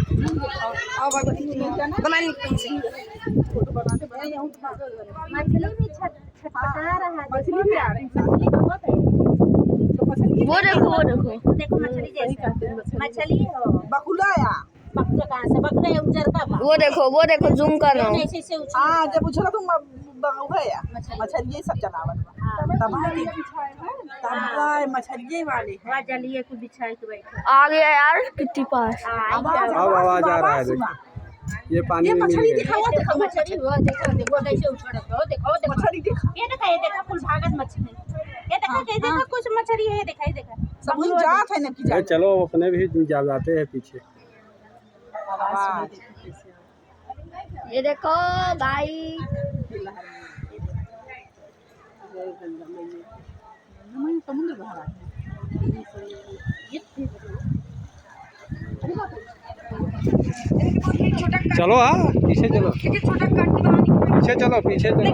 आओ बना ली पेंसिल मछली भी छटपटा रहा है। मछली भी आ रही है। वो देखो देखो मछली जैसा मछली हो बकुला या बकरा कहाँ से बकरा है उजर का वो देखो जूम कर रहा हूँ। ऐसे से उछल हाँ जब उछला तुम बगुआ या मछली ये सब जनावर तब मछली वाले वहाँ जलिए को बिछाए के बैठे आ गया यार कितनी पास। अब आवाज आ रहा है देखो ये पानी में मिल मछली गया। दिखाओ देखो मछली वो देखो देखो कैसे उछल रहा है देखो मछली दिखा ये देखा कुल भागत मछली ये देखा कुछ मछली है ये देखा सब जात है ना की अरे चलो अपने भी जाते हैं पीछे। ये देखो भाई समुद्र बहा चलो हाँ पीछे चलो, पीछे चलो, पीछे चलो।